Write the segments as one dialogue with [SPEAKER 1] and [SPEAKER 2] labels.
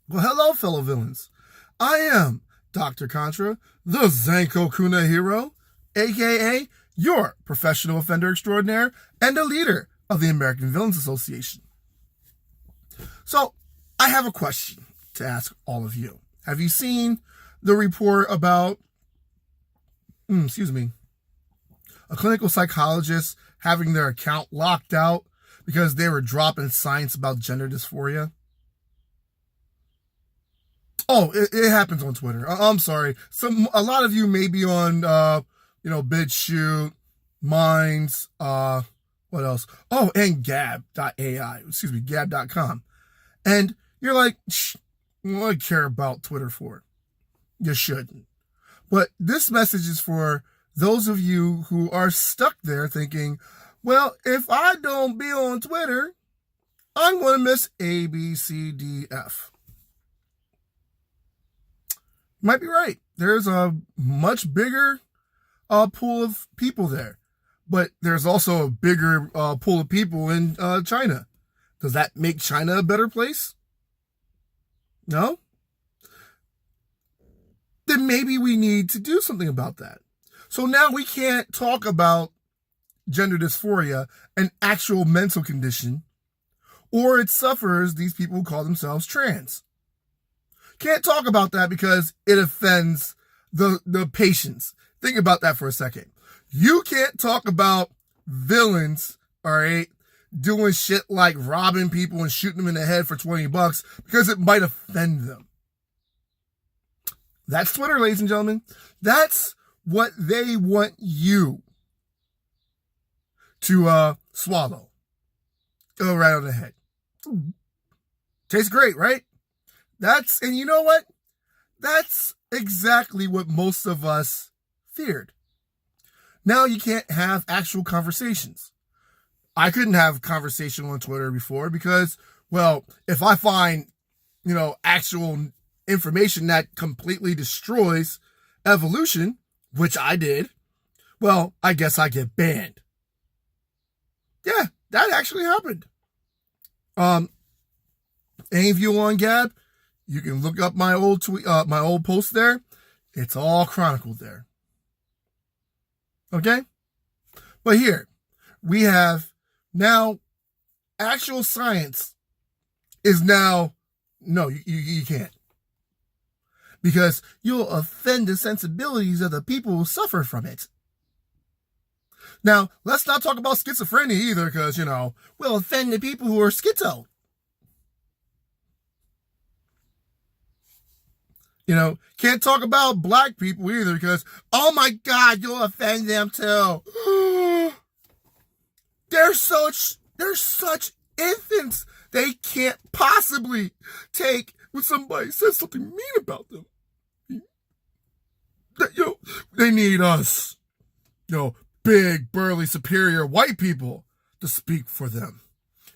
[SPEAKER 1] Well, hello, fellow villains. I am Dr. Contra, the Zanko Kuna hero, aka your professional offender extraordinaire and a leader of the American Villains Association. So, I have a question to ask all of you. Have you seen the report about, a clinical psychologist having their account locked out because they were dropping science about gender dysphoria? Oh, it happens on Twitter. I'm sorry. A lot of you may be on, BitChute, Minds, what else? Oh, and Gab.com. And you're like, what do I care about Twitter for? You shouldn't. But this message is for those of you who are stuck there thinking, well, if I don't be on Twitter, I'm going to miss A, B, C, D, F. Might be right. There's a much bigger pool of people there, but there's also a bigger pool of people in China. Does that make China a better place? No? Then maybe we need to do something about that. So now we can't talk about gender dysphoria, an actual mental condition, or its sufferers, these people who call themselves trans. Can't talk about that because it offends the patients. Think about that for a second. You can't talk about villains, all right, doing shit like robbing people and shooting them in the head for $20 because it might offend them. That's Twitter, ladies and gentlemen. That's what they want you to swallow. Go right on the head. Tastes great, right? And you know what? That's exactly what most of us feared. Now you can't have actual conversations. I couldn't have a conversation on Twitter before because, well, if I find, actual information that completely destroys evolution, which I did, well, I guess I get banned. Yeah, that actually happened. Any of you on Gab, you can look up my old tweet, my old post there. It's all chronicled there. Okay? But here, we have now actual science is now, no, you can't. Because you'll offend the sensibilities of the people who suffer from it. Now, let's not talk about schizophrenia either, because, we'll offend the people who are schizo. Can't talk about black people either because, oh my God, you'll offend them too. They're such infants. They can't possibly take when somebody says something mean about them. They need us, big, burly, superior white people to speak for them.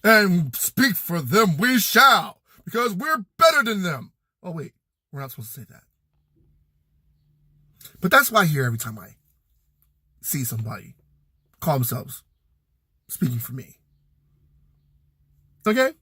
[SPEAKER 1] And speak for them we shall, because we're better than them. Oh, wait. We're not supposed to say that. But that's why I hear every time I see somebody call themselves speaking for me. Okay?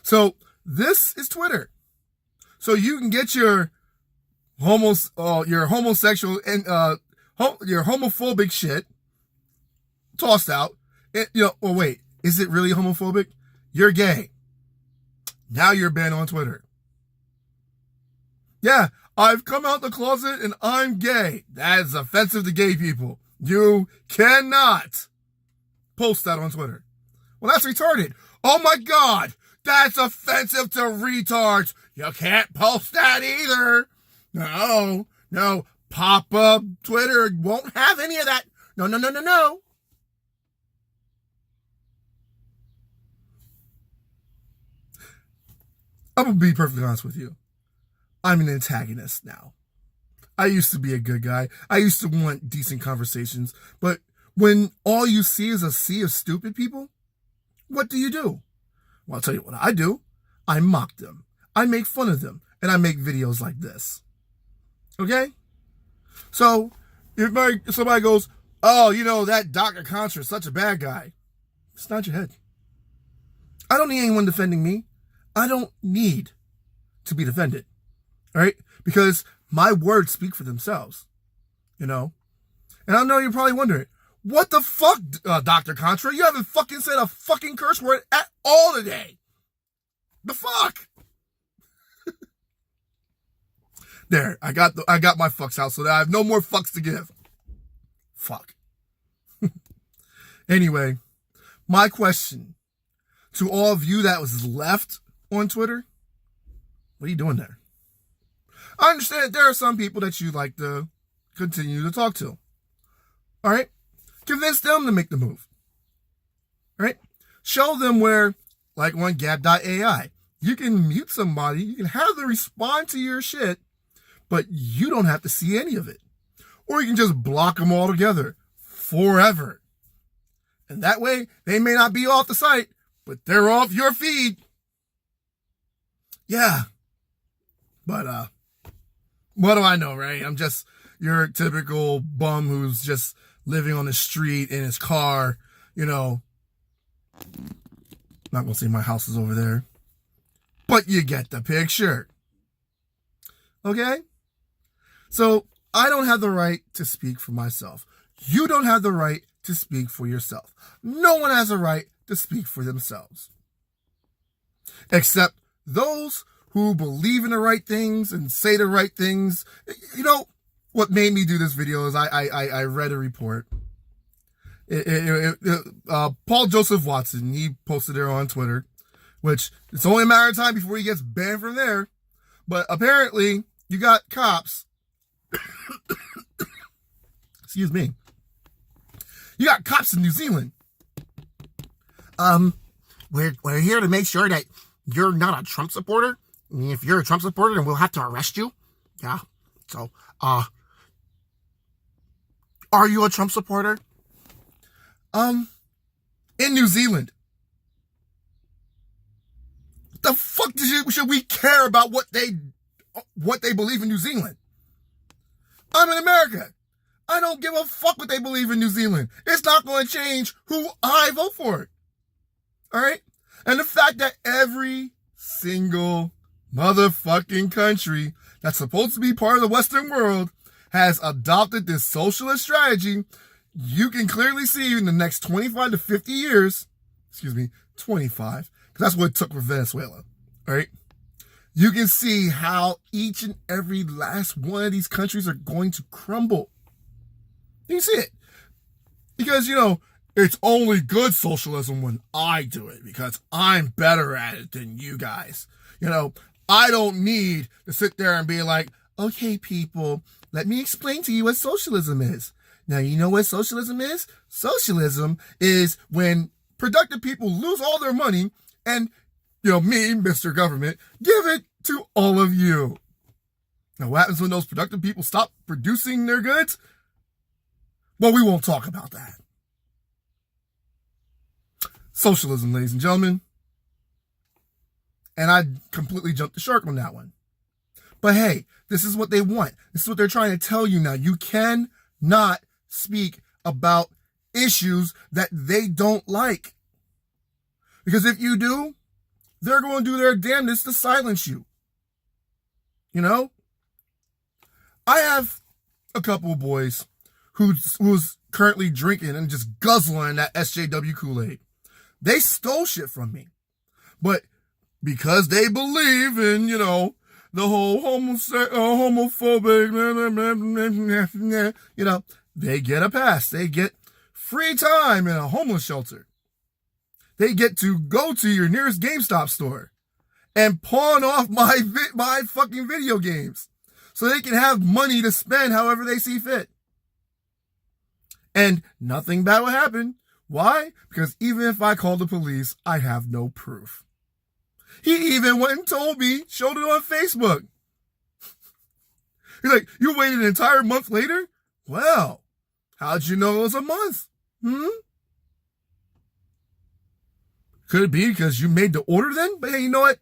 [SPEAKER 1] So this is Twitter. So you can get your homosexual and your homophobic shit tossed out. Wait, is it really homophobic? You're gay. Now you're banned on Twitter. Yeah, I've come out the closet and I'm gay. That is offensive to gay people. You cannot post that on Twitter. Well, that's retarded. Oh my God, that's offensive to retards. You can't post that either. No. Pop-up Twitter won't have any of that. No. I'm going to be perfectly honest with you. I'm an antagonist now. I used to be a good guy. I used to want decent conversations. But when all you see is a sea of stupid people, what do you do? Well, I'll tell you what I do. I mock them. I make fun of them. And I make videos like this. Okay? So, if somebody goes, oh, that Dr. Contra is such a bad guy. Just nod your head. I don't need anyone defending me. I don't need to be defended. All right? Because my words speak for themselves. You know? And I know you're probably wondering, what the fuck, Dr. Contra? You haven't fucking said a fucking curse word at all today. The fuck? There, I got my fucks out so that I have no more fucks to give. Fuck. Anyway, my question to all of you that was left on Twitter, what are you doing there? I understand there are some people that you like to continue to talk to. All right? Convince them to make the move. All right? Show them where, like on Gab.ai, you can mute somebody, you can have them respond to your shit, but you don't have to see any of it. Or you can just block them all together forever. And that way, they may not be off the site, but they're off your feed. Yeah. But, what do I know, right? I'm just your typical bum who's just living on the street in his car, you know. Not gonna say my house is over there. But you get the picture. Okay? So, I don't have the right to speak for myself. You don't have the right to speak for yourself. No one has a right to speak for themselves. Except those who believe in the right things and say the right things. You know, what made me do this video is I read a report. Paul Joseph Watson, he posted it on Twitter, which it's only a matter of time before he gets banned from there. But apparently, you got cops. Excuse me. You got cops in New Zealand. We're here to make sure that you're not a Trump supporter. I mean, if you're a Trump supporter, then we'll have to arrest you. Yeah. So, are you a Trump supporter? In New Zealand. The fuck should we care about what they believe in New Zealand? I'm in America. I don't give a fuck what they believe in New Zealand. It's not going to change who I vote for. All right? And the fact that every single motherfucking country that's supposed to be part of the Western world has adopted this socialist strategy, you can clearly see in the next 25 to 50 years, 25, because that's what it took for Venezuela, all right? You can see how each and every last one of these countries are going to crumble. You see it. Because, you know, it's only good socialism when I do it because I'm better at it than you guys. You know, I don't need to sit there and be like, okay, people, let me explain to you what socialism is. Now, you know what socialism is? Socialism is when productive people lose all their money and, you know, me, Mr. Government, give it to all of you. Now, what happens when those productive people stop producing their goods? Well, we won't talk about that. Socialism, ladies and gentlemen. And I completely jumped the shark on that one. But hey, this is what they want. This is what they're trying to tell you now. You cannot speak about issues that they don't like. Because if you do, they're going to do their damnedest to silence you. You know? I have a couple of boys who's currently drinking and just guzzling that SJW Kool-Aid. They stole shit from me. But because they believe in, you know, the whole homophobic, you know, they get a pass. They get free time in a homeless shelter. They get to go to your nearest GameStop store and pawn off my fucking video games so they can have money to spend however they see fit. And nothing bad will happen. Why? Because even if I call the police, I have no proof. He even went and told me, showed it on Facebook. He's like, you waited an entire month later? Well, how'd you know it was a month? Could it be because you made the order then? But hey, you know what?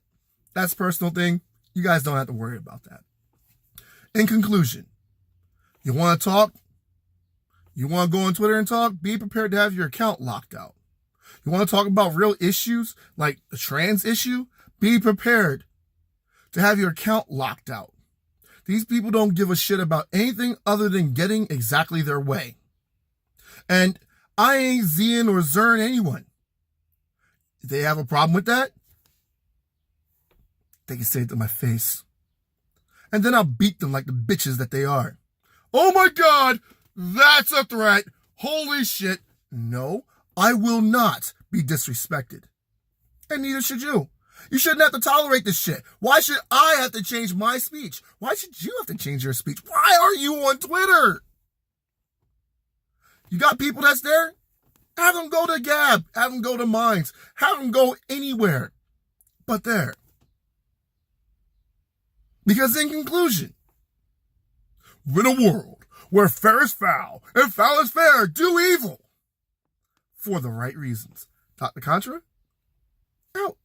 [SPEAKER 1] That's a personal thing. You guys don't have to worry about that. In conclusion, you want to talk? You want to go on Twitter and talk? Be prepared to have your account locked out. You want to talk about real issues like the trans issue? Be prepared to have your account locked out. These people don't give a shit about anything other than getting exactly their way. And I ain't Zing or Zern anyone. If they have a problem with that, they can say it to my face. And then I'll beat them like the bitches that they are. Oh my God, that's a threat. Holy shit. No, I will not be disrespected. And neither should you. You shouldn't have to tolerate this shit. Why should I have to change my speech? Why should you have to change your speech? Why are you on Twitter? You got people that's there? Have them go to Gab. Have them go to Minds. Have them go anywhere but there. Because in conclusion, in a world where fair is foul and foul is fair, do evil for the right reasons. Dr. Contra, out.